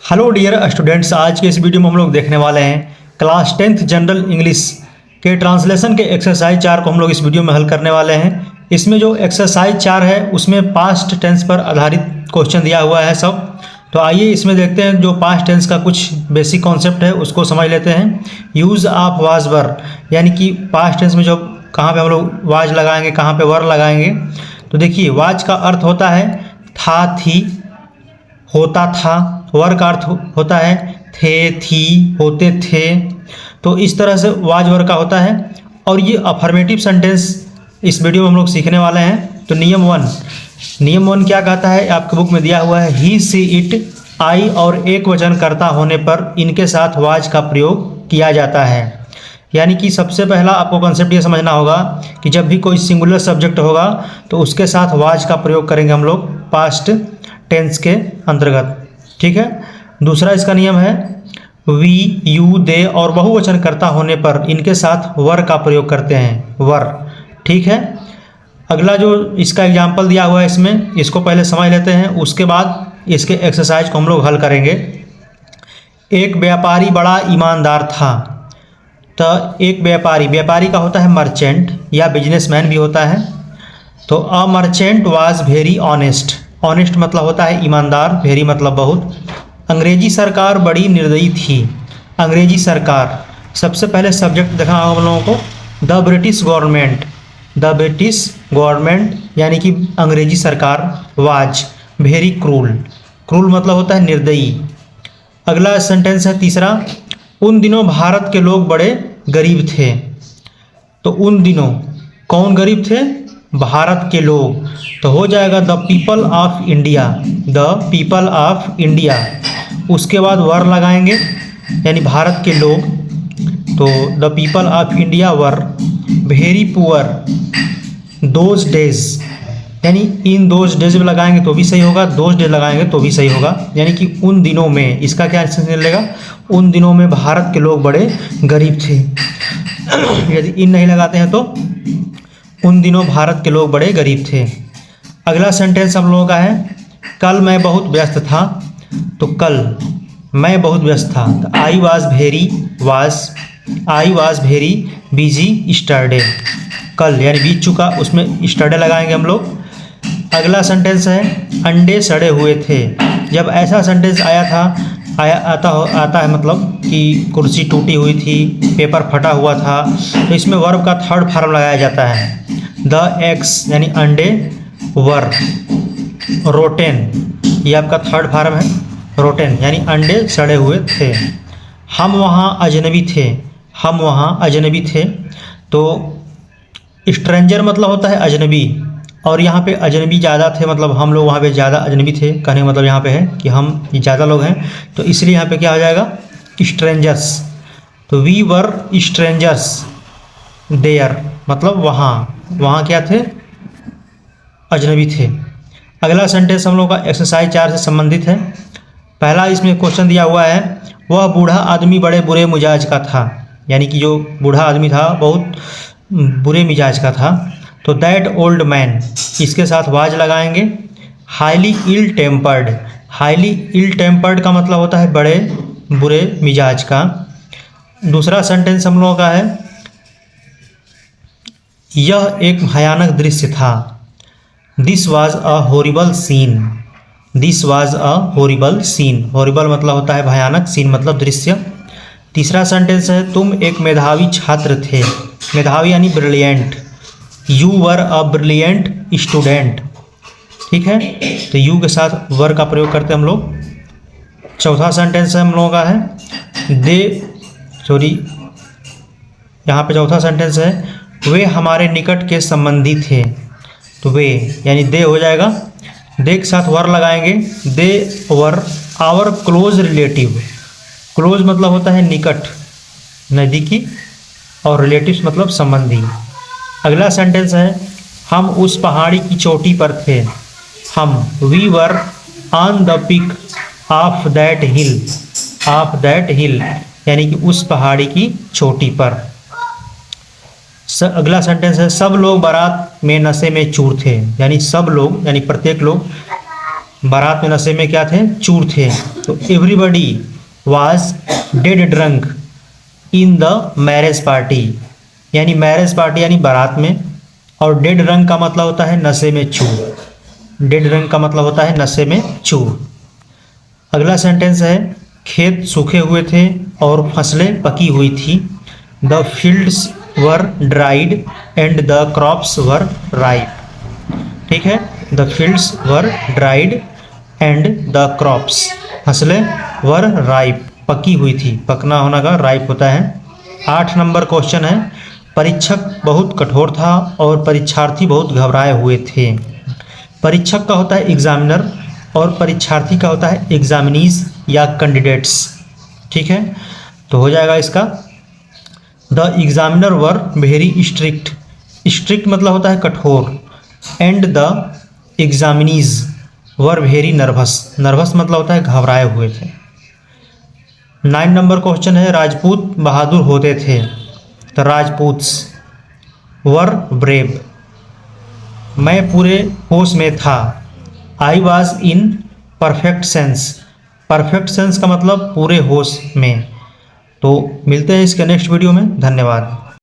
Hello dear students, आज के इस वीडियो में हम लोग देखने वाले हैं क्लास 10th जनरल इंग्लिश के ट्रांसलेशन के एक्सरसाइज 4 को हम लोग इस वीडियो में हल करने वाले हैं। इसमें जो एक्सरसाइज 4 है उसमें पास्ट टेंस पर आधारित क्वेश्चन दिया हुआ है सब। तो आइए इसमें देखते हैं जो पास्ट टेंस का कुछ बेसिक कॉन्सेप्ट है उसको समझ लेते हैं। यूज़ ऑफ वाज वर, यानी कि पास्ट टेंस में जो कहाँ पे हम लोग वाज लगाएंगे, कहाँ पे वर लगाएंगे। तो देखिए, वाज का अर्थ होता है था, थी, होता था। वर का अर्थ होता है थे, थी, होते थे। तो इस तरह से वाज वर का होता है। और ये अफर्मेटिव सेंटेंस इस वीडियो में हम लोग सीखने वाले हैं। तो नियम वन क्या कहता है, आपके बुक में दिया हुआ है। ही, सी, इट, आई और एक वचन कर्ता होने पर इनके साथ वाज का प्रयोग किया जाता है। यानी कि सबसे पहला आपको कॉन्सेप्ट ये समझना होगा कि जब भी कोई सिंगुलर सब्जेक्ट होगा तो उसके साथ वाज का प्रयोग करेंगे हम लोग पास्ट टेंस के अंतर्गत। ठीक है। दूसरा इसका नियम है वी, यू, दे और बहुवचन कर्ता होने पर इनके साथ वर का प्रयोग करते हैं, वर। ठीक है। अगला जो इसका एग्जाम्पल दिया हुआ है इसमें, इसको पहले समझ लेते हैं, उसके बाद इसके एक्सरसाइज को हम लोग हल करेंगे। एक व्यापारी बड़ा ईमानदार था। तो एक व्यापारी का होता है मर्चेंट या बिजनेसमैन भी होता है। तो a merchant was very honest. Honest मतलब होता है ईमानदार, वेरी मतलब बहुत। अंग्रेजी सरकार बड़ी निर्दयी थी। अंग्रेजी सरकार, सबसे पहले सब्जेक्ट देखा होगा हम लोगों को, the British government. The British government यानी कि अंग्रेजी सरकार वाज वेरी क्रूल। क्रूल मतलब होता है निर्दयी। अगला सेंटेंस है तीसरा, उन दिनों भारत के लोग बड़े गरीब थे। तो उन दिनों कौन गरीब थे? भारत के लोग। तो हो जाएगा the people of India, the people of India. उसके बाद वर लगाएंगे यानी भारत के लोग। तो the people of India were very poor those days, यानी इन दोज डेज में लगाएंगे तो भी सही होगा, दोज डेज लगाएंगे तो भी सही होगा। यानी कि उन दिनों में, इसका क्या सेंस मिलेगा? उन दिनों में भारत के लोग बड़े गरीब थे। यदि इन नहीं लगाते हैं तो उन दिनों भारत के लोग बड़े गरीब थे। अगला सेंटेंस हम लोगों का है, कल मैं बहुत व्यस्त था। तो कल मैं बहुत व्यस्त था। तो आई वॉज वेरी बिजी स्टरडे। कल यानी बीत चुका, उसमें स्टरडे लगाएंगे हम लोग। अगला सेंटेंस है, अंडे सड़े हुए थे। जब ऐसा सेंटेंस आता है मतलब कि कुर्सी टूटी हुई थी, पेपर फटा हुआ था, तो इसमें वर्ब का थर्ड फॉर्म लगाया जाता है। द एग्स यानी अंडे वर रोटेन, ये आपका थर्ड फॉर्म है, रोटेन यानी अंडे सड़े हुए थे। हम वहाँ अजनबी थे। हम वहाँ अजनबी थे। तो स्ट्रेंजर मतलब होता है अजनबी, और यहाँ पे अजनबी ज़्यादा थे, मतलब हम लोग वहाँ पे ज़्यादा अजनबी थे। कहने का मतलब यहाँ पे है कि हम ज़्यादा लोग हैं, तो इसलिए यहाँ पे क्या हो जाएगा? स्ट्रेंजर्स। तो वी वर स्ट्रेंजर्स देयर, मतलब वहाँ क्या थे? अजनबी थे। अगला सेंटेंस हम लोग का एक्सरसाइज 4 से संबंधित है। पहला इसमें क्वेश्चन दिया हुआ है, वह बूढ़ा आदमी बड़े बुरे मिजाज का था। यानी कि जो बूढ़ा आदमी था बहुत बुरे मिजाज का था। तो दैट ओल्ड मैन, इसके साथ वाज लगाएंगे। हाईली इल टेम्पर्ड, हाईली इल टेम्पर्ड का मतलब होता है बड़े बुरे मिजाज का। दूसरा सेंटेंस हम लोगों का है, यह एक भयानक दृश्य था। This was a horrible scene. This was a horrible scene. Horrible मतलब होता है भयानक, सीन मतलब दृश्य। तीसरा सेंटेंस है, तुम एक मेधावी छात्र थे। मेधावी यानी brilliant. You were a brilliant student. ठीक है। तो यू के साथ वर का प्रयोग करते हैं हम लोग। चौथा सेंटेंस हम लोगों का है, यहाँ पे चौथा सेंटेंस है, वे हमारे निकट के संबंधी थे। तो वे यानी दे हो जाएगा, दे के साथ वर लगाएंगे। दे वर आवर क्लोज रिलेटिव। क्लोज मतलब होता है निकट, नज़दीकी, और रिलेटिव्स मतलब संबंधी। अगला सेंटेंस है, हम उस पहाड़ी की चोटी पर थे। हम we were on the peak of that hill. Of that hill यानी कि उस पहाड़ी की चोटी पर। अगला सेंटेंस है, सब लोग बारात में नशे में चूर थे। यानी सब लोग यानी प्रत्येक लोग बारात में नशे में क्या थे, चूर थे। तो everybody was dead drunk in the marriage party, यानी मैरिज पार्टी यानी बारात में, और डेड ड्रंक का मतलब होता है नशे में चूर। डेड ड्रंक का मतलब होता है नशे में चूर। अगला सेंटेंस है खेत सूखे हुए थे और फसलें पकी हुई थी। The fields were dried and the crops were ripe. ठीक है, the fields were dried and the crops, फसलें वर राइप, पकी हुई थी, पकना होना का राइप होता है। 8 नंबर क्वेश्चन है परीक्षक बहुत कठोर था और परीक्षार्थी बहुत घबराए हुए थे। परीक्षक का होता है एग्जामिनर और परीक्षार्थी का होता है एग्जामिनीज या कैंडिडेट्स। ठीक है, तो हो जाएगा इसका the examiner were very strict, strict मतलब होता है कठोर, and the examinees were very nervous, nervous मतलब होता है घबराए हुए थे। 9 नंबर क्वेश्चन है राजपूत बहादुर होते थे। द राजपूत्स वर ब्रेव, मैं पूरे होश में था। I was in perfect sense, perfect sense का मतलब पूरे होश में। तो मिलते हैं इसके नेक्स्ट वीडियो में, धन्यवाद।